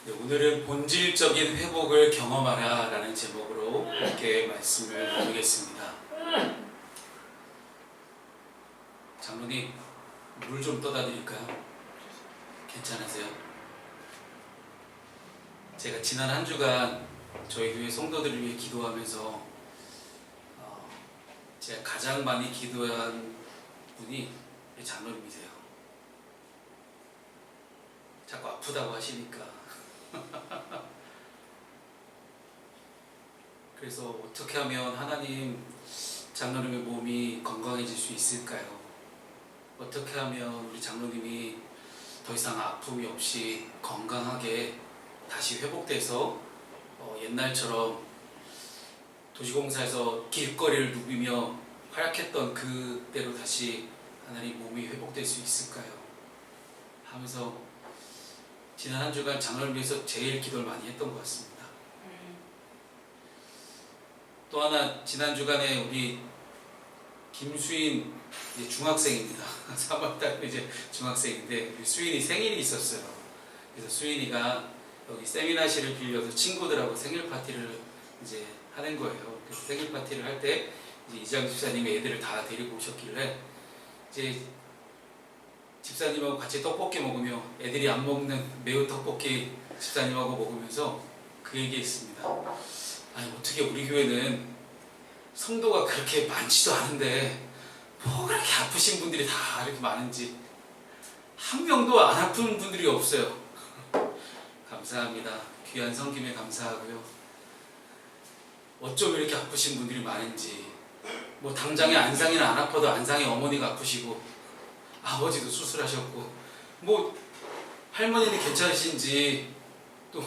네, 오늘은 본질적인 회복을 경험하라 라는 제목으로 함께 말씀을 나누겠습니다. 장로님, 물 좀 떠다 드릴까요? 괜찮으세요? 제가 지난 한 주간 저희 교회 성도들을 위해 기도하면서 제가 가장 많이 기도한 분이 장로님이세요. 자꾸 아프다고 하시니까 그래서 어떻게 하면 하나님 장로님의 몸이 건강해질 수 있을까요? 어떻게 하면 우리 장로님이 더 이상 아픔이 없이 건강하게 다시 회복돼서 옛날처럼 도시공사에서 길거리를 누비며 활약했던 그때로 다시 하나님 몸이 회복될 수 있을까요? 하면서 지난 한 주간 장로를 위해서 제일 기도를 많이 했던 것 같습니다. 또 하나 지난 주간에 우리 김수인 이제 중학생입니다. 3월달 이제 중학생인데 우리 수인이 생일이 있었어요. 그래서 수인이가 여기 세미나실을 빌려서 친구들하고 생일 파티를 이제 하는 거예요. 그래서 생일 파티를 할 때 이장 집사님이 애들을 다 데리고 오셨길래 이제 집사님하고 같이 떡볶이 먹으며 애들이 안 먹는 매운 떡볶이 집사님하고 먹으면서 그 얘기했습니다. 아니 어떻게 우리 교회는 성도가 그렇게 많지도 않은데 뭐 그렇게 아프신 분들이 다 이렇게 많은지 한 명도 안 아픈 분들이 없어요. 감사합니다. 귀한 성김에 감사하고요. 어쩜 이렇게 아프신 분들이 많은지 뭐 당장에 안상이는 안 아파도 안상의 어머니가 아프시고 아버지도 수술하셨고 뭐 할머니는 괜찮으신지 또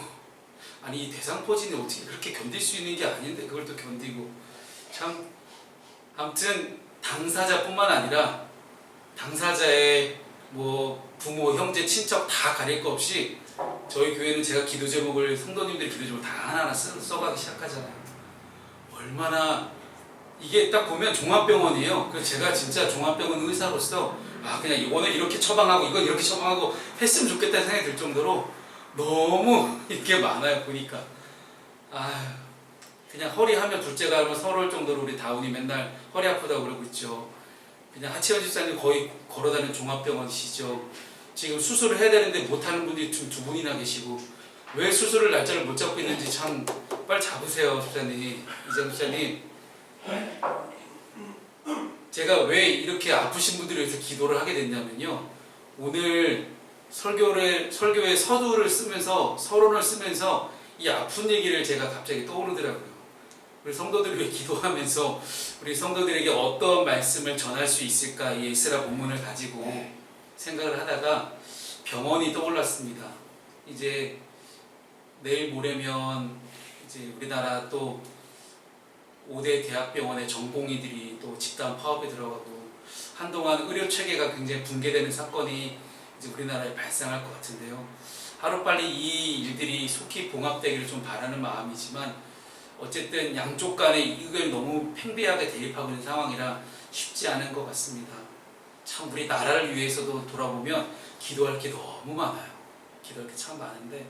아니 이 대상포진이 어떻게 그렇게 견딜 수 있는 게 아닌데 그걸 또 견디고 참 아무튼 당사자뿐만 아니라 당사자의 뭐 부모, 형제, 친척 다 가릴 거 없이 저희 교회는 제가 기도 제목을 성도님들 기도 제목 다 하나하나 써가기 시작하잖아요. 얼마나 이게 딱 보면 종합병원이에요. 그래서 제가 진짜 종합병원 의사로서 그냥 이거는 이렇게 처방하고 이건 이렇게 처방하고 했으면 좋겠다는 생각이 들 정도로 너무 이게 많아요. 보니까 그냥 허리 하면 둘째가 하면 서러울 정도로 우리 다운이 맨날 허리 아프다고 그러고 있죠. 그냥 하치원 집사님 거의 걸어다니는 종합병원이시죠. 지금 수술을 해야 되는데 못하는 분들이 지금 2분이나 계시고 왜 수술을 날짜를 못 잡고 있는지 참 빨리 잡으세요. 집사님, 이장 집사님. 제가 왜 이렇게 아프신 분들을 위해서 기도를 하게 됐냐면요. 오늘 설교의 서두를 쓰면서 서론을 쓰면서 이 아픈 얘기를 제가 갑자기 떠오르더라고요. 우리 성도들을 위해 기도하면서 우리 성도들에게 어떤 말씀을 전할 수 있을까 이 에스라 본문을 가지고 생각을 하다가 병원이 떠올랐습니다. 이제 내일 모레면 이제 우리나라 또 5대 대학병원의 전공의들이 또 집단 파업에 들어가고 한동안 의료 체계가 굉장히 붕괴되는 사건이 이제 우리나라에 발생할 것 같은데요. 하루빨리 이 일들이 속히 봉합되기를 좀 바라는 마음이지만 어쨌든 양쪽 간의 의견이 너무 팽배하게 대립하고 있는 상황이라 쉽지 않은 것 같습니다. 참 우리 나라를 위해서도 돌아보면 기도할 게 너무 많아요. 기도할 게 참 많은데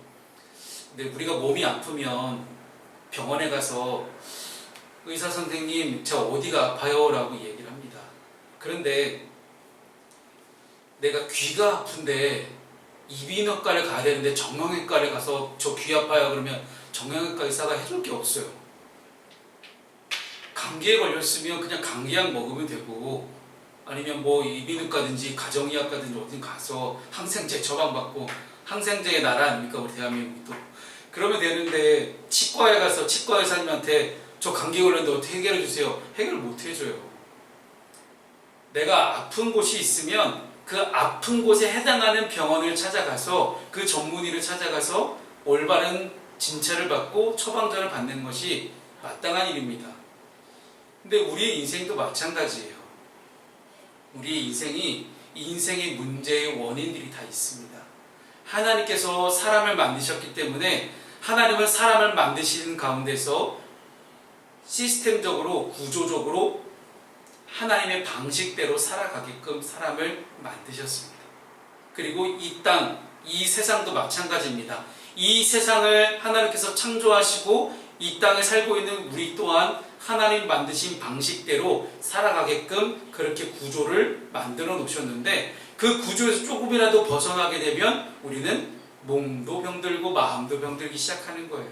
근데 우리가 몸이 아프면 병원에 가서 의사 선생님 저 어디가 아파요? 라고 얘기를 합니다. 그런데 내가 귀가 아픈데 이비인후과를 가야 되는데 정형외과를 가서 저 귀 아파요 그러면 정형외과 의사가 해줄 게 없어요. 감기에 걸렸으면 그냥 감기약 먹으면 되고 아니면 뭐 이비인후과든지 가정의학과든지 어딘 가서 항생제 처방받고 항생제의 나라 아닙니까 우리 대한민국도. 그러면 되는데 치과에 가서 치과 의사님한테 저 감기 걸렸는데 어떻게 해결해 주세요. 해결 못 해줘요. 내가 아픈 곳이 있으면 그 아픈 곳에 해당하는 병원을 찾아가서 그 전문의를 찾아가서 올바른 진찰을 받고 처방전을 받는 것이 마땅한 일입니다. 근데 우리의 인생도 마찬가지예요. 우리의 인생의 문제의 원인들이 다 있습니다. 하나님께서 사람을 만드셨기 때문에 하나님은 사람을 만드시는 가운데서 시스템적으로 구조적으로 하나님의 방식대로 살아가게끔 사람을 만드셨습니다. 그리고 이 땅 이 세상도 마찬가지입니다. 이 세상을 하나님께서 창조하시고 이 땅에 살고 있는 우리 또한 하나님 만드신 방식대로 살아가게끔 그렇게 구조를 만들어 놓으셨는데, 그 구조에서 조금이라도 벗어나게 되면 우리는 몸도 병들고 마음도 병들기 시작하는 거예요.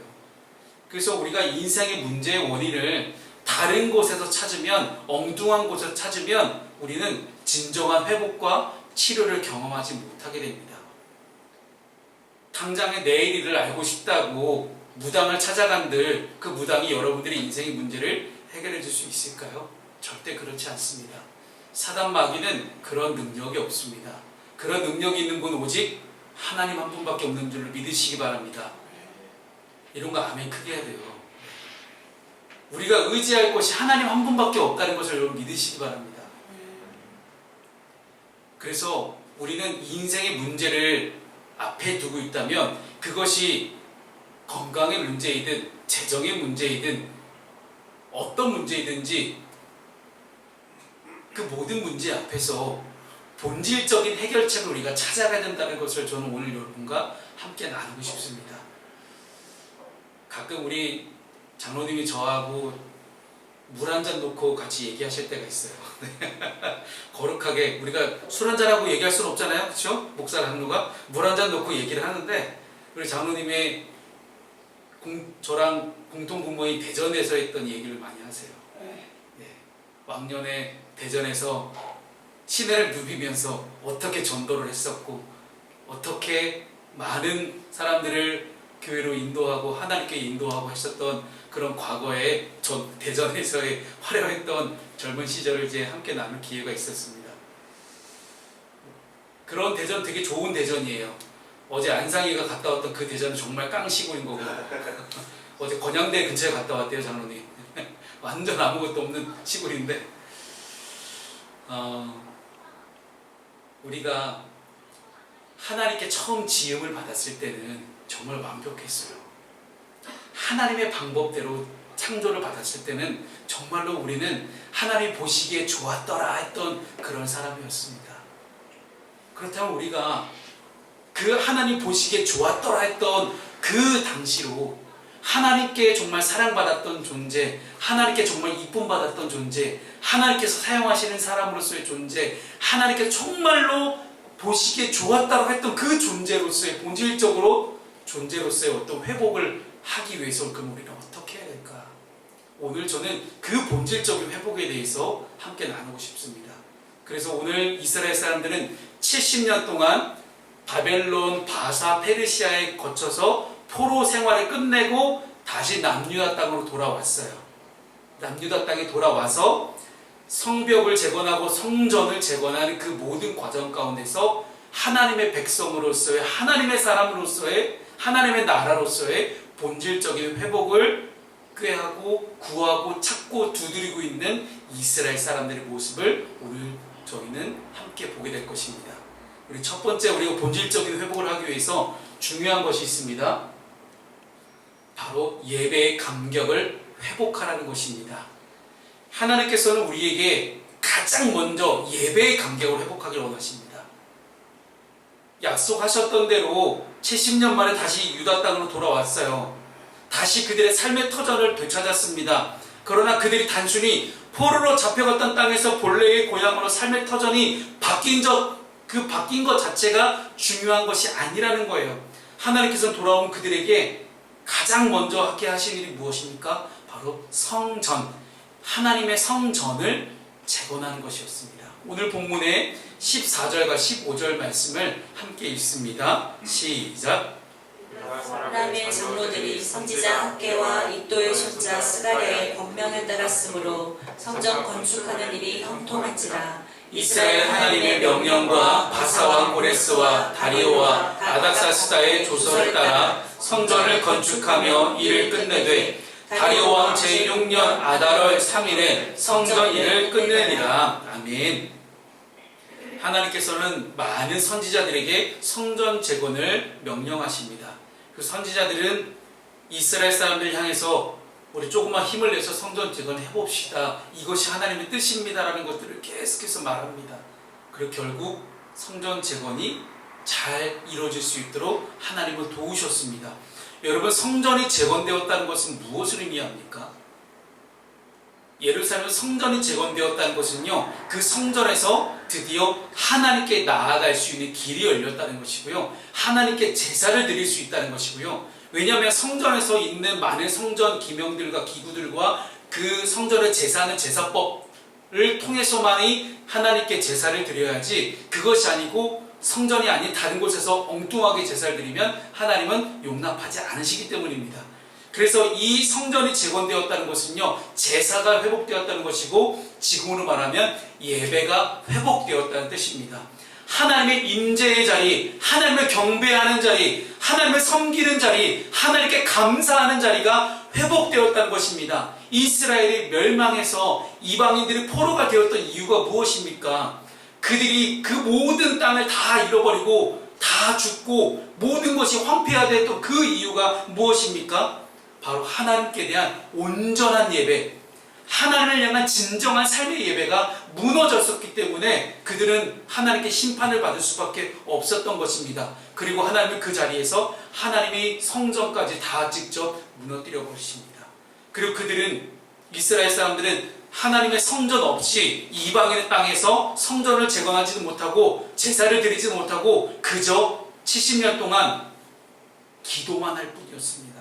그래서 우리가 인생의 문제의 원인을 다른 곳에서 찾으면, 엉뚱한 곳에서 찾으면 우리는 진정한 회복과 치료를 경험하지 못하게 됩니다. 당장의 내일 일을 알고 싶다고 무당을 찾아간들 그 무당이 여러분들의 인생의 문제를 해결해 줄 수 있을까요? 절대 그렇지 않습니다. 사단 마귀는 그런 능력이 없습니다. 그런 능력이 있는 분 오직 하나님 한 분밖에 없는 줄로 믿으시기 바랍니다. 이런 거 아멘 크게 해야 돼요. 우리가 의지할 것이 하나님 한 분밖에 없다는 것을 여러분 믿으시기 바랍니다. 그래서 우리는 인생의 문제를 앞에 두고 있다면 그것이 건강의 문제이든 재정의 문제이든 어떤 문제이든지 그 모든 문제 앞에서 본질적인 해결책을 우리가 찾아가야 된다는 것을 저는 오늘 여러분과 함께 나누고 싶습니다. 가끔 우리 장로님이 저하고 물 한 잔 놓고 같이 얘기하실 때가 있어요. 거룩하게 우리가 술 한 잔하고 얘기할 수는 없잖아요, 그렇죠? 목사 장로가 물 한 잔 놓고 얘기를 하는데, 우리 장로님의 저랑 공통 부모인 대전에서 했던 얘기를 많이 하세요. 네. 왕년에 대전에서 시내를 누비면서 어떻게 전도를 했었고, 어떻게 많은 사람들을 교회로 인도하고 하나님께 인도하고 했었던 그런 과거에 대전에서의 화려했던 젊은 시절을 이제 함께 나눌 기회가 있었습니다. 그런 대전 되게 좋은 대전이에요. 어제 안상이가 갔다 왔던 그 대전은 정말 깡시골인 거고, 어제 건양대 근처에 갔다 왔대요, 장로님. 완전 아무것도 없는 시골인데, 우리가 하나님께 처음 지음을 받았을 때는 정말 완벽했어요. 하나님의 방법대로 창조를 받았을 때는 정말로 우리는 하나님 보시기에 좋았더라 했던 그런 사람이었습니다. 그렇다면 우리가 그 하나님 보시기에 좋았더라 했던 그 당시로 하나님께 정말 사랑받았던 존재, 하나님께 정말 이쁨 받았던 존재, 하나님께서 사용하시는 사람으로서의 존재, 하나님께 정말로 보시기에 좋았다고 했던 그 존재로서의 본질적으로 존재로서의 어떤 회복을 하기 위해서 그럼 우리는 어떻게 해야 될까? 오늘 저는 그 본질적인 회복에 대해서 함께 나누고 싶습니다. 그래서 오늘 이스라엘 사람들은 70년 동안 바벨론, 바사, 페르시아에 거쳐서 포로 생활을 끝내고 다시 남유다 땅으로 돌아왔어요. 남유다 땅에 돌아와서 성벽을 재건하고 성전을 재건하는 그 모든 과정 가운데서 하나님의 백성으로서의, 하나님의 사람으로서의, 하나님의 나라로서의 본질적인 회복을 꾀하고 구하고 찾고 두드리고 있는 이스라엘 사람들의 모습을 오늘 저희는 함께 보게 될 것입니다. 우리 첫 번째, 우리가 본질적인 회복을 하기 위해서 중요한 것이 있습니다. 바로 예배의 감격을 회복하라는 것입니다. 하나님께서는 우리에게 가장 먼저 예배의 감격을 회복하기를 원하십니다. 약속하셨던 대로 70년 만에 다시 유다 땅으로 돌아왔어요. 다시 그들의 삶의 터전을 되찾았습니다. 그러나 그들이 단순히 포로로 잡혀갔던 땅에서 본래의 고향으로 삶의 터전이 바뀐 것 자체가 중요한 것이 아니라는 거예요. 하나님께서 돌아온 그들에게 가장 먼저 하게 하신 일이 무엇입니까? 바로 성전, 하나님의 성전을 재건하는 것이었습니다. 오늘 본문의 14절과 15절 말씀을 함께 읽습니다. 시작. 하나님의 장로들이 선지자 학개와 이도의 손자 스가랴의 권명을 따랐으므로 성전 건축하는 일이 형통한지라. 이스라엘 하나님의 명령과 바사왕 고레스와 다리오와 아닥사스다의 조서를 따라 성전을 건축하며 일을 끝내되 다리오 왕 제6년 아달월 3일에 성전 일을 끝내니라. 아멘. 하나님께서는 많은 선지자들에게 성전 재건을 명령하십니다. 그 선지자들은 이스라엘 사람들을 향해서 우리 조금만 힘을 내서 성전 재건을 해봅시다. 이것이 하나님의 뜻입니다라는 것들을 계속해서 말합니다. 그리고 결국 성전 재건이 잘 이루어질 수 있도록 하나님은 도우셨습니다. 여러분, 성전이 재건되었다는 것은 무엇을 의미합니까? 예루살렘 성전이 재건되었다는 것은요, 그 성전에서 드디어 하나님께 나아갈 수 있는 길이 열렸다는 것이고요, 하나님께 제사를 드릴 수 있다는 것이고요. 왜냐하면 성전에서 있는 많은 성전 기명들과 기구들과 그 성전의 제사는 제사법을 통해서만이 하나님께 제사를 드려야지, 그것이 아니고 성전이 아닌 다른 곳에서 엉뚱하게 제사를 드리면 하나님은 용납하지 않으시기 때문입니다. 그래서 이 성전이 재건되었다는 것은요, 제사가 회복되었다는 것이고, 지금으로 말하면 예배가 회복되었다는 뜻입니다. 하나님의 임재의 자리, 하나님을 경배하는 자리, 하나님을 섬기는 자리, 하나님께 감사하는 자리가 회복되었다는 것입니다. 이스라엘이 멸망해서 이방인들이 포로가 되었던 이유가 무엇입니까? 그들이 그 모든 땅을 다 잃어버리고 다 죽고 모든 것이 황폐화되었던 그 이유가 무엇입니까? 바로 하나님께 대한 온전한 예배, 하나님을 향한 진정한 삶의 예배가 무너졌었기 때문에 그들은 하나님께 심판을 받을 수밖에 없었던 것입니다. 그리고 하나님은 그 자리에서 하나님이 성전까지 다 직접 무너뜨려 버리십니다. 그리고 그들은, 이스라엘 사람들은 하나님의 성전 없이 이방인의 땅에서 성전을 재건하지도 못하고 제사를 드리지도 못하고 그저 70년 동안 기도만 할 뿐이었습니다.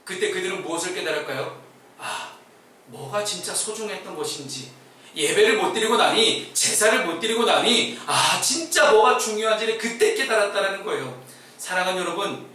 그때 그들은 무엇을 깨달을까요? 뭐가 진짜 소중했던 것인지, 예배를 못 드리고 나니, 제사를 못 드리고 나니, 진짜 뭐가 중요한지를 그때 깨달았다는 거예요. 사랑하는 여러분,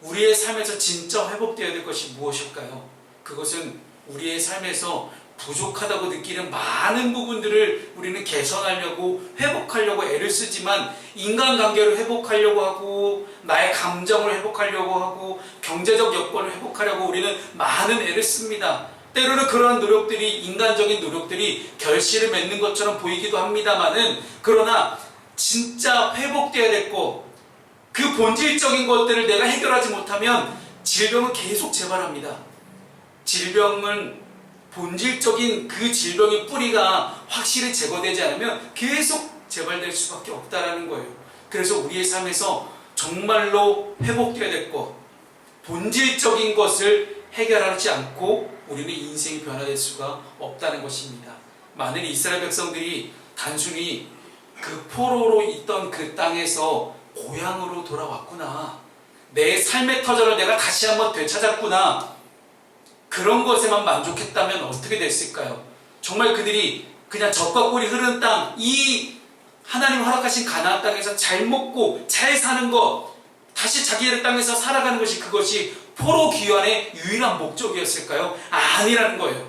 우리의 삶에서 진짜 회복되어야 될 것이 무엇일까요? 그것은 우리의 삶에서 부족하다고 느끼는 많은 부분들을 우리는 개선하려고, 회복하려고 애를 쓰지만, 인간관계를 회복하려고 하고, 나의 감정을 회복하려고 하고, 경제적 여건을 회복하려고 우리는 많은 애를 씁니다. 때로는 그러한 노력들이, 인간적인 노력들이 결실을 맺는 것처럼 보이기도 합니다만은, 그러나 진짜 회복되어야 될 것, 그 본질적인 것들을 내가 해결하지 못하면 질병은 계속 재발합니다. 질병은 본질적인 그 질병의 뿌리가 확실히 제거되지 않으면 계속 재발될 수밖에 없다는 거예요. 그래서 우리의 삶에서 정말로 회복되어야 될 것, 본질적인 것을 해결하지 않고 우리는 인생이 변화될 수가 없다는 것입니다. 많은 이스라엘 백성들이 단순히 그 포로로 있던 그 땅에서 고향으로 돌아왔구나, 내 삶의 터전을 내가 다시 한번 되찾았구나, 그런 것에만 만족했다면 어떻게 됐을까요? 정말 그들이 그냥 젖과 꿀이 흐르는 땅, 이 하나님 허락하신 가나안 땅에서 잘 먹고 잘 사는 것, 다시 자기의 땅에서 살아가는 것이, 그것이 포로 귀환의 유일한 목적이었을까요? 아니라는 거예요.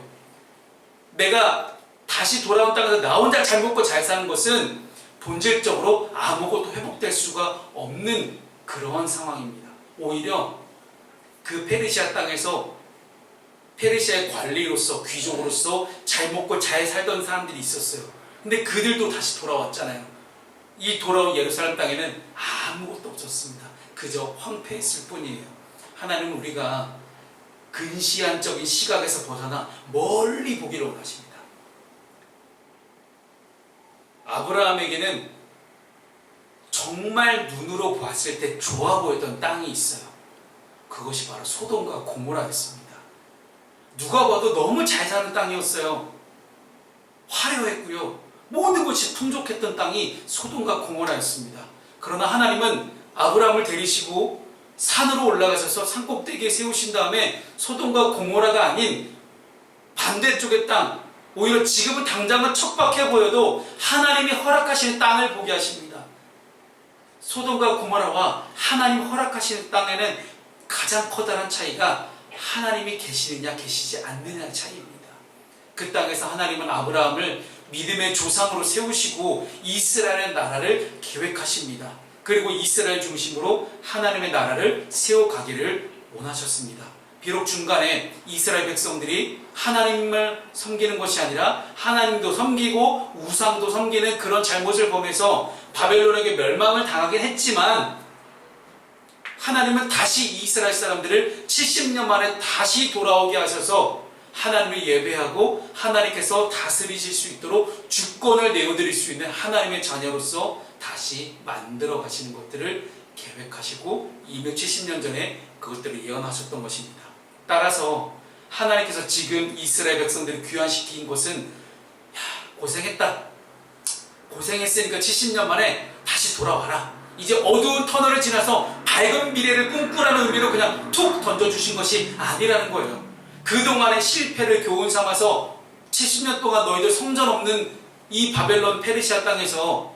내가 다시 돌아온 땅에서 나 혼자 잘 먹고 잘 사는 것은 본질적으로 아무것도 회복될 수가 없는 그러한 상황입니다. 오히려 그 페르시아 땅에서 페르시아의 관리로서, 귀족으로서 잘 먹고 잘 살던 사람들이 있었어요. 근데 그들도 다시 돌아왔잖아요. 이 돌아온 예루살렘 땅에는 아무것도 없었습니다. 그저 황폐했을 뿐이에요. 하나님은 우리가 근시안적인 시각에서 벗어나 멀리 보기를 원하십니다. 아브라함에게는 정말 눈으로 봤을 때 좋아 보였던 땅이 있어요. 그것이 바로 소돔과 고모라였습니다. 누가 봐도 너무 잘 사는 땅이었어요. 화려했고요, 모든 것이 풍족했던 땅이 소돔과 고모라였습니다. 그러나 하나님은 아브라함을 데리시고 산으로 올라가셔서 산꼭대기에 세우신 다음에 소돔과 고모라가 아닌 반대쪽의 땅, 오히려 지금은 당장은 척박해 보여도 하나님이 허락하시는 땅을 보게 하십니다. 소돔과 고모라와 하나님 허락하시는 땅에는 가장 커다란 차이가 하나님이 계시느냐 계시지 않느냐의 차이입니다. 그 땅에서 하나님은 아브라함을 믿음의 조상으로 세우시고 이스라엘의 나라를 계획하십니다. 그리고 이스라엘 중심으로 하나님의 나라를 세워가기를 원하셨습니다. 비록 중간에 이스라엘 백성들이 하나님을 섬기는 것이 아니라 하나님도 섬기고 우상도 섬기는 그런 잘못을 범해서 바벨론에게 멸망을 당하긴 했지만, 하나님은 다시 이스라엘 사람들을 70년 만에 다시 돌아오게 하셔서 하나님을 예배하고 하나님께서 다스리실 수 있도록 주권을 내어드릴 수 있는 하나님의 자녀로서 다시 만들어 가시는 것들을 계획하시고 270년 전에 그것들을 예언하셨던 것입니다. 따라서 하나님께서 지금 이스라엘 백성들을 귀환시킨 것은 야, 고생했다. 고생했으니까 70년 만에 다시 돌아와라. 이제 어두운 터널을 지나서 밝은 미래를 꿈꾸라는 의미로 그냥 툭 던져주신 것이 아니라는 거예요. 그동안의 실패를 교훈 삼아서 70년 동안 너희들 성전 없는 이 바벨론 페르시아 땅에서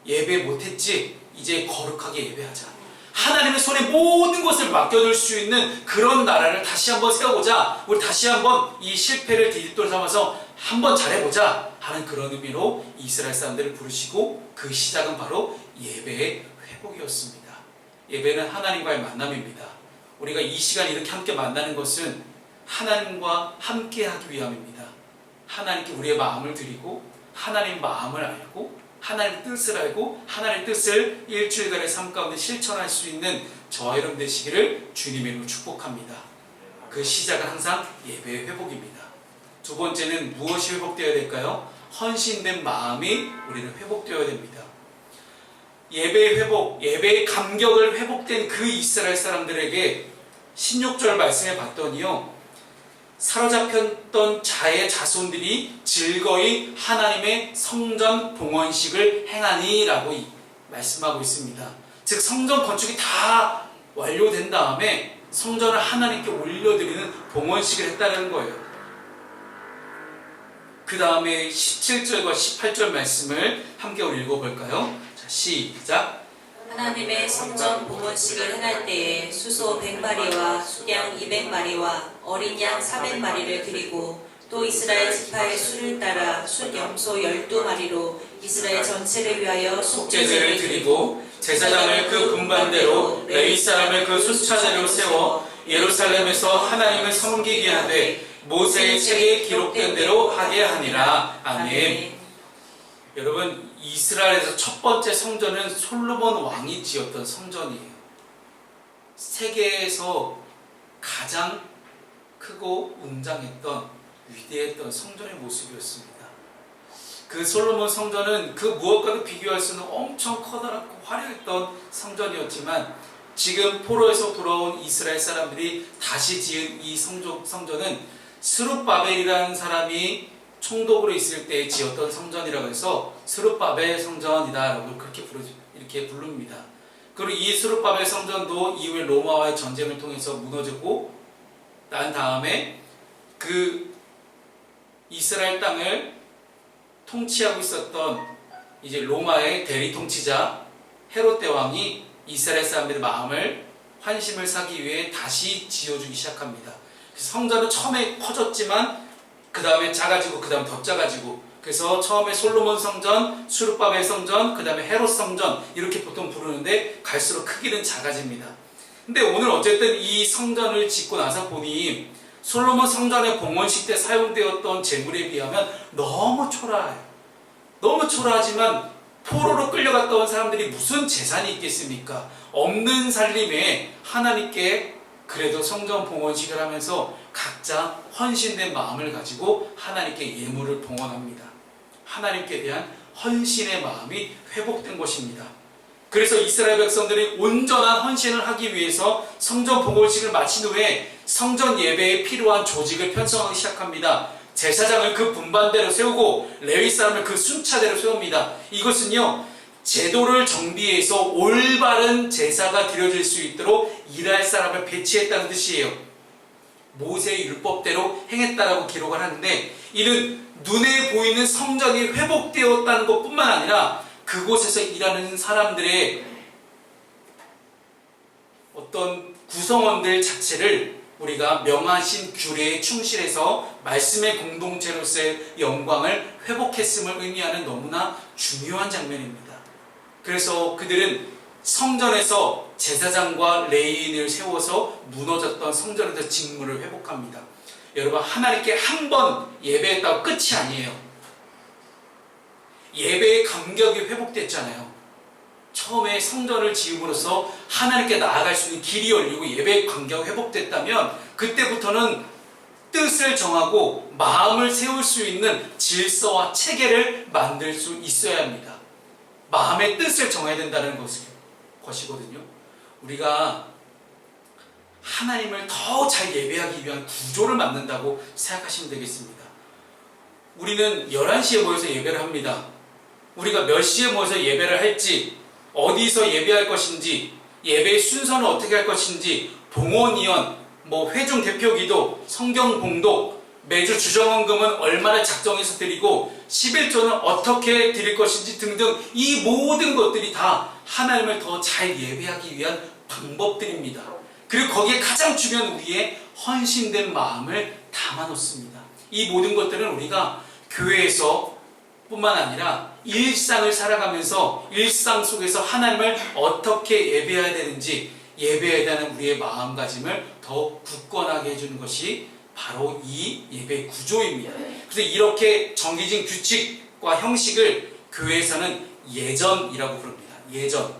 예배 못했지? 이제 거룩하게 예배하자. 하나님의 손에 모든 것을 맡겨둘 수 있는 그런 나라를 다시 한번 세워보자. 우리 다시 한번 이 실패를 디딤돌 삼아서 한번 잘해보자 하는 그런 의미로 이스라엘 사람들을 부르시고 그 시작은 바로 예배의 회복이었습니다. 예배는 하나님과의 만남입니다. 우리가 이 시간 이렇게 함께 만나는 것은 하나님과 함께 하기 위함입니다. 하나님께 우리의 마음을 드리고 하나님 마음을 알고 하나님 뜻을 알고 하나님의 뜻을 일주일간의 삶 가운데 실천할 수 있는 저와 여러분 되시기를 주님의 이름으로 축복합니다. 그 시작은 항상 예배의 회복입니다. 두 번째는 무엇이 회복되어야 될까요? 헌신된 마음이 우리는 회복되어야 됩니다. 예배의 회복, 예배의 감격을 회복된 그 이스라엘 사람들에게 16절 말씀해 봤더니요, 사로잡혔던 자의 자손들이 즐거이 하나님의 성전 봉헌식을 행하니 라고 말씀하고 있습니다. 즉 성전 건축이 다 완료된 다음에 성전을 하나님께 올려드리는 봉헌식을 했다는 거예요. 그 다음에 17절과 18절 말씀을 함께 우리 읽어볼까요? 자, 시작. 하나님의 성전 봉헌식을 행할 때에 수소 100마리와 수양 200마리와 어린 양 400마리를 드리고 또 이스라엘 지파의 수를 따라 순염소 12마리로 이스라엘 전체를 위하여 속죄제를 드리고 제사장을 그 분반대로 레위 사람을 그 숫자대로 세워 예루살렘에서 하나님을 섬기게 하되 모세의 책에 기록된 대로 하게 하니라. 아멘. 여러분, 이스라엘에서 첫 번째 성전은 솔로몬 왕이 지었던 성전이에요. 세계에서 가장 크고 웅장했던 위대했던 성전의 모습이었습니다. 그 솔로몬 성전은 그 무엇과도 비교할 수 없는 엄청 커다랗고 화려했던 성전이었지만 지금 포로에서 돌아온 이스라엘 사람들이 다시 지은 이 성전은 스룹바벨이라는 사람이 총독으로 있을 때 지었던 성전이라고 해서 스룹바벨 성전이다라고 이렇게 부릅니다. 그리고 이 스룹바벨 성전도 이후에 로마와의 전쟁을 통해서 무너지고 난 다음에 그 이스라엘 땅을 통치하고 있었던 이제 로마의 대리 통치자 헤롯 대왕이 이스라엘 사람들의 마음을 환심을 사기 위해 다시 지어주기 시작합니다. 그래서 성전은 처음에 커졌지만 그 다음에 작아지고 그 다음에 더 작아지고, 그래서 처음에 솔로몬 성전, 수르바벨 성전, 그 다음에 헤롯 성전 이렇게 보통 부르는데 갈수록 크기는 작아집니다. 근데 오늘 어쨌든 이 성전을 짓고 나서 보니 솔로몬 성전의 봉헌식 때 사용되었던 제물에 비하면 너무 초라해요. 너무 초라하지만 포로로 끌려갔다 온 사람들이 무슨 재산이 있겠습니까? 없는 살림에 하나님께 그래도 성전 봉헌식을 하면서 각자 헌신된 마음을 가지고 하나님께 예물을 봉헌합니다. 하나님께 대한 헌신의 마음이 회복된 것입니다. 그래서 이스라엘 백성들이 온전한 헌신을 하기 위해서 성전 봉헌식을 마친 후에 성전 예배에 필요한 조직을 편성하기 시작합니다. 제사장을 그 분반대로 세우고 레위 사람을 그 순차대로 세웁니다. 이것은요, 제도를 정비해서 올바른 제사가 드려질 수 있도록 일할 사람을 배치했다는 뜻이에요. 모세의 율법대로 행했다라고 기록을 하는데, 이는 눈에 보이는 성전이 회복되었다는 것뿐만 아니라 그곳에서 일하는 사람들의 어떤 구성원들 자체를 우리가 명하신 규례에 충실해서 말씀의 공동체로서의 영광을 회복했음을 의미하는 너무나 중요한 장면입니다. 그래서 그들은 성전에서 제사장과 레위인을 세워서 무너졌던 성전에서 직무를 회복합니다. 여러분, 하나님께 한 번 예배했다고 끝이 아니에요. 예배의 감격이 회복됐잖아요. 처음에 성전을 지음으로써 하나님께 나아갈 수 있는 길이 열리고 예배의 감격이 회복됐다면 그때부터는 뜻을 정하고 마음을 세울 수 있는 질서와 체계를 만들 수 있어야 합니다. 마음의 뜻을 정해야 된다는 것이거든요. 우리가 하나님을 더 잘 예배하기 위한 구조를 만든다고 생각하시면 되겠습니다. 우리는 11시에 모여서 예배를 합니다. 우리가 몇 시에 모여서 예배를 할지, 어디서 예배할 것인지, 예배의 순서는 어떻게 할 것인지, 봉헌위원, 회중 대표기도, 성경 봉독, 매주 주정헌금은 얼마나 작정해서 드리고 11조는 어떻게 드릴 것인지 등등, 이 모든 것들이 다 하나님을 더 잘 예배하기 위한 방법들입니다. 그리고 거기에 가장 중요한 우리의 헌신된 마음을 담아놓습니다. 이 모든 것들은 우리가 교회에서 뿐만 아니라 일상을 살아가면서 일상 속에서 하나님을 어떻게 예배해야 되는지, 예배해야 되는 우리의 마음가짐을 더 굳건하게 해주는 것이 바로 이 예배 구조입니다. 그래서 이렇게 정해진 규칙과 형식을 교회에서는 예전이라고 부릅니다. 예전.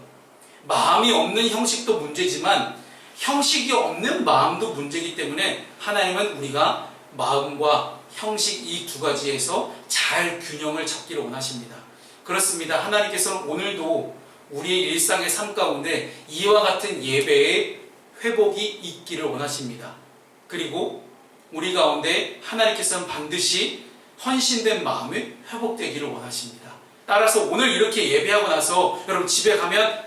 마음이 없는 형식도 문제지만 형식이 없는 마음도 문제이기 때문에 하나님은 우리가 마음과 형식 이 두 가지에서 잘 균형을 잡기를 원하십니다. 그렇습니다. 하나님께서는 오늘도 우리의 일상의 삶 가운데 이와 같은 예배의 회복이 있기를 원하십니다. 그리고 우리 가운데 하나님께서는 반드시 헌신된 마음이 회복되기를 원하십니다. 따라서 오늘 이렇게 예배하고 나서 여러분 집에 가면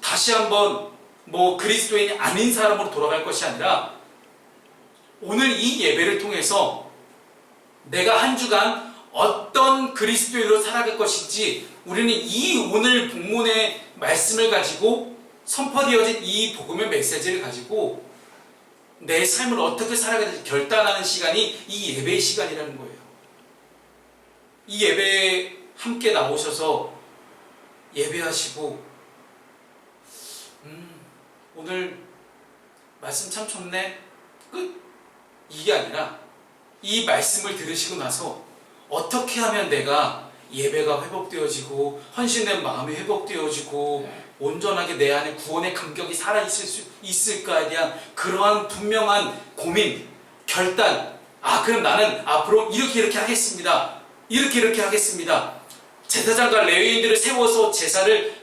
다시 한번 그리스도인이 아닌 사람으로 돌아갈 것이 아니라 오늘 이 예배를 통해서 내가 한 주간 어떤 그리스도인으로 살아갈 것인지, 우리는 이 오늘 본문의 말씀을 가지고 선포되어진 이 복음의 메시지를 가지고 내 삶을 어떻게 살아가야 될지 결단하는 시간이 이 예배의 시간이라는 거예요. 이 예배에 함께 나오셔서 예배하시고 오늘 말씀 참 좋네, 끝, 이게 아니라 이 말씀을 들으시고 나서 어떻게 하면 내가 예배가 회복되어지고 헌신된 마음이 회복되어지고 온전하게 내 안에 구원의 감격이 살아있을 수 있을까에 대한 그러한 분명한 고민, 결단. 그럼 나는 앞으로 이렇게 하겠습니다. 이렇게 하겠습니다. 제사장과 레위인들을 세워서 제사를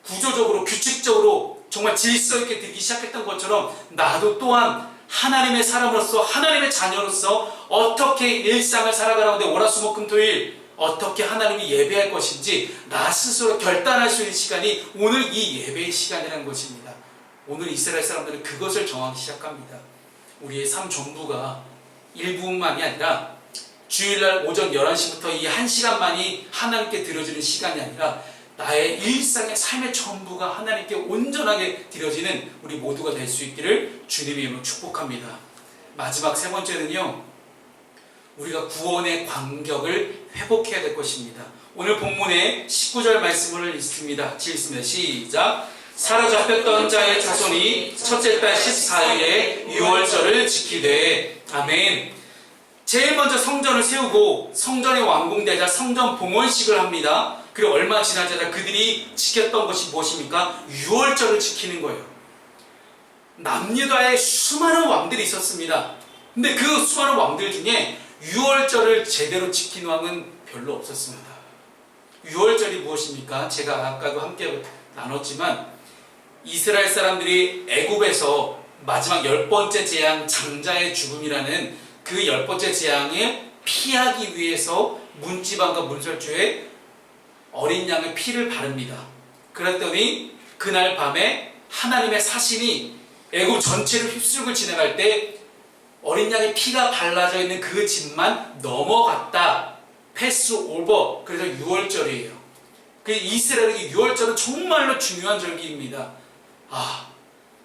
구조적으로 규칙적으로 정말 질서 있게 드리기 시작했던 것처럼 나도 또한 하나님의 사람으로서, 하나님의 자녀로서 어떻게 일상을 살아가는데 월화수목금토일 어떻게 하나님이 예배할 것인지 나 스스로 결단할 수 있는 시간이 오늘 이 예배의 시간이라는 것입니다. 오늘 이스라엘 사람들은 그것을 정하기 시작합니다. 우리의 삶 전부가 일부분만이 아니라 주일날 오전 11시부터 이 1시간만이 하나님께 드려지는 시간이 아니라 나의 일상의 삶의 전부가 하나님께 온전하게 드려지는 우리 모두가 될 수 있기를 주님의 이름으로 축복합니다. 마지막 세 번째는요, 우리가 구원의 관격을 회복해야 될 것입니다. 오늘 본문에 19절 말씀을 읽습니다. 시작. 사로잡혔던 자의 자손이 첫째 달 14일에 유월절을 지키되. 아멘. 제일 먼저 성전을 세우고 성전이 완공되자 성전 봉헌식을 합니다. 그리고 얼마 지나자 그들이 지켰던 것이 무엇입니까? 유월절을 지키는 거예요. 남유다에 수많은 왕들이 있었습니다. 근데 그 수많은 왕들 중에 유월절을 제대로 지킨 왕은 별로 없었습니다. 유월절이 무엇입니까? 제가 아까도 함께 나눴지만 이스라엘 사람들이 애굽에서 마지막 10번째 재앙 장자의 죽음이라는 그 10번째 재앙에 피하기 위해서 문지방과 문설주에 어린 양의 피를 바릅니다. 그랬더니 그날 밤에 하나님의 사신이 애굽 전체를 휩쓸고 지나갈 때 어린 양의 피가 발라져 있는 그 집만 넘어갔다. 패스 오버. 그래서 유월절이에요. 그 이스라엘에게 유월절은 정말로 중요한 절기입니다.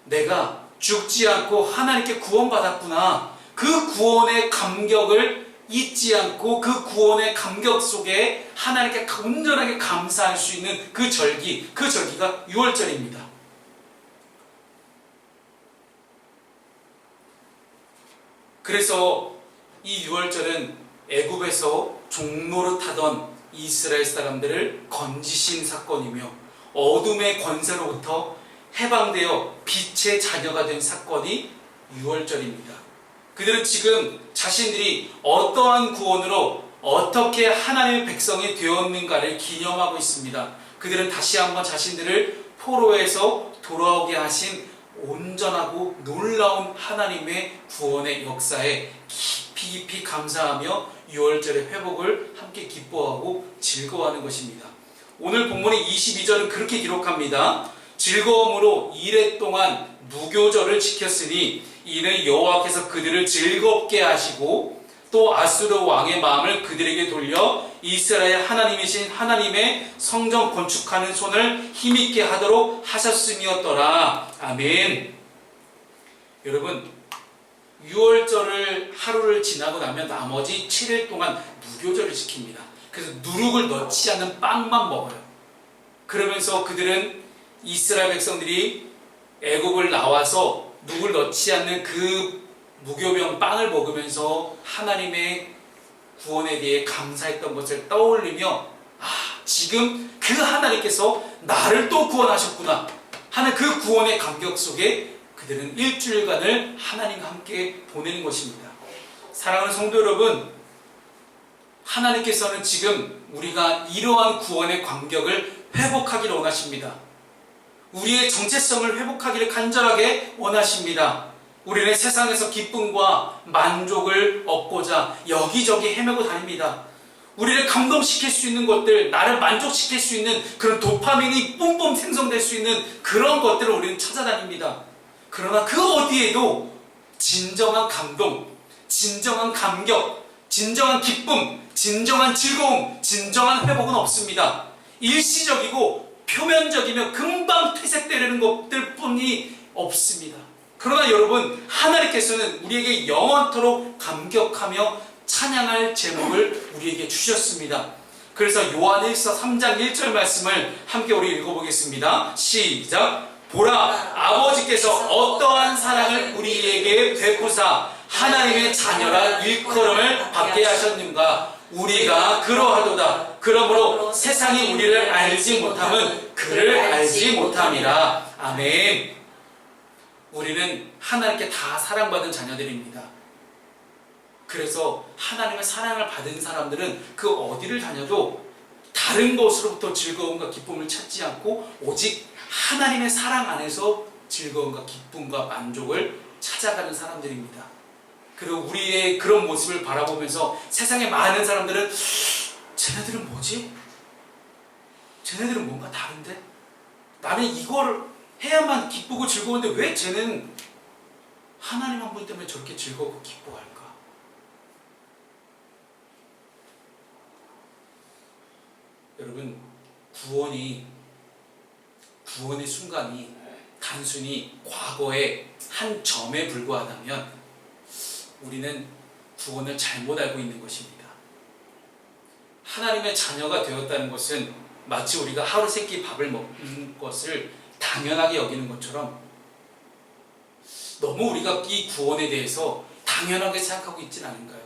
내가 죽지 않고 하나님께 구원받았구나. 그 구원의 감격을 잊지 않고 그 구원의 감격 속에 하나님께 온전하게 감사할 수 있는 그 절기가 유월절입니다. 그래서 이 유월절은 애굽에서 종노릇하던 이스라엘 사람들을 건지신 사건이며 어둠의 권세로부터 해방되어 빛의 자녀가 된 사건이 유월절입니다. 그들은 지금 자신들이 어떠한 구원으로 어떻게 하나님의 백성이 되었는가를 기념하고 있습니다. 그들은 다시 한번 자신들을 포로에서 돌아오게 하신 온전하고 놀라운 하나님의 구원의 역사에 깊이 감사하며 유월절의 회복을 함께 기뻐하고 즐거워하는 것입니다. 오늘 본문의 22절은 그렇게 기록합니다. 즐거움으로 이레 동안 무교절을 지켰으니 이는 여호와께서 그들을 즐겁게 하시고 또 아수르 왕의 마음을 그들에게 돌려 이스라엘 하나님이신 하나님의 성전 건축하는 손을 힘있게 하도록 하셨음이었더라. 아멘. 여러분, 6월절을 하루를 지나고 나면 나머지 7일 동안 무교절을 지킵니다. 그래서 누룩을 넣지 않는 빵만 먹어요. 그러면서 그들은 이스라엘 백성들이 애굽을 나와서 누룩을 넣지 않는 그 무교병 빵을 먹으면서 하나님의 구원에 대해 감사했던 것을 떠올리며 지금 그 하나님께서 나를 또 구원하셨구나 하는 그 구원의 감격 속에 그들은 일주일간을 하나님과 함께 보내는 것입니다. 사랑하는 성도 여러분, 하나님께서는 지금 우리가 이러한 구원의 감격을 회복하기를 원하십니다. 우리의 정체성을 회복하기를 간절하게 원하십니다. 우리는 세상에서 기쁨과 만족을 얻고자 여기저기 헤매고 다닙니다. 우리를 감동시킬 수 있는 것들, 나를 만족시킬 수 있는 그런 도파민이 뿜뿜 생성될 수 있는 그런 것들을 우리는 찾아다닙니다. 그러나 그 어디에도 진정한 감동, 진정한 감격, 진정한 기쁨, 진정한 즐거움, 진정한 회복은 없습니다. 일시적이고 표면적이며 금방 퇴색되려는 것들 뿐이 없습니다. 그러나 여러분, 하나님께서는 우리에게 영원토록 감격하며 찬양할 제목을 우리에게 주셨습니다. 그래서 요한일서 3장 1절 말씀을 함께 우리 읽어보겠습니다. 시작! 보라, 아버지께서 어떠한 사랑을 우리에게 베푸사 하나님의 자녀라 일컬음을 받게 하셨는가. 우리가 그러하도다. 그러므로 세상이 우리를 알지 못함은 그를 알지 못함이라. 아멘. 우리는 하나님께 다 사랑받은 자녀들입니다. 그래서 하나님의 사랑을 받은 사람들은 그 어디를 다녀도 다른 것으로부터 즐거움과 기쁨을 찾지 않고 오직 하나님의 사랑 안에서 즐거움과 기쁨과 만족을 찾아가는 사람들입니다. 그리고 우리의 그런 모습을 바라보면서 세상의 많은 사람들은 쟤네들은 뭐지? 쟤네들은 뭔가 다른데? 나는 이걸 해야만 기쁘고 즐거운데 왜 쟤는 하나님 한 분 때문에 저렇게 즐겁고 기뻐할까? 여러분, 구원의 순간이 단순히 과거의 한 점에 불과하다면 우리는 구원을 잘못 알고 있는 것입니다. 하나님의 자녀가 되었다는 것은 마치 우리가 하루 세끼 밥을 먹는 것을 당연하게 여기는 것처럼 너무 우리가 이 구원에 대해서 당연하게 생각하고 있지는 않은가요?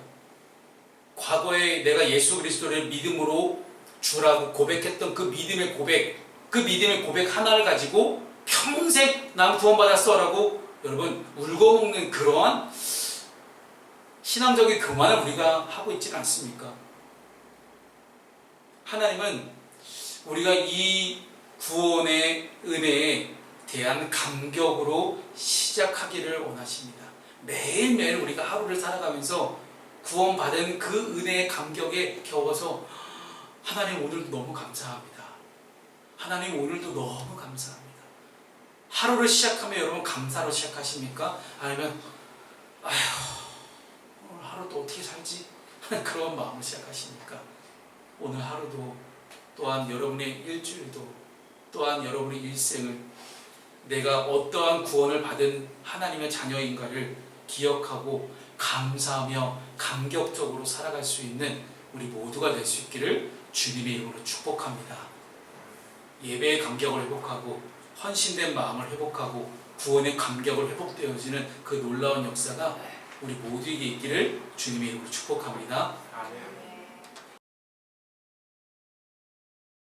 과거에 내가 예수 그리스도를 믿음으로 주라고 고백했던 그 믿음의 고백 하나를 가지고 평생 난 구원받았어 라고 여러분 울고먹는 그러한 신앙적인 교만을 우리가 하고 있지는 않습니까? 하나님은 우리가 이 구원의 은혜에 대한 감격으로 시작하기를 원하십니다. 매일매일 우리가 하루를 살아가면서 구원받은 그 은혜의 감격에 겨워서 하나님 오늘도 너무 감사합니다. 하나님 오늘도 너무 감사합니다. 하루를 시작하면 여러분 감사로 시작하십니까? 아니면 아휴 오늘 하루 또 어떻게 살지? 그런 마음으로 시작하십니까? 오늘 하루도 또한 여러분의 일주일도 또한 여러분의 일생을 내가 어떠한 구원을 받은 하나님의 자녀인가를 기억하고 감사하며 감격적으로 살아갈 수 있는 우리 모두가 될 수 있기를 주님의 이름으로 축복합니다. 예배의 감격을 회복하고 헌신된 마음을 회복하고 구원의 감격을 회복되어지는 그 놀라운 역사가 우리 모두에게 있기를 주님의 이름으로 축복합니다. 아멘.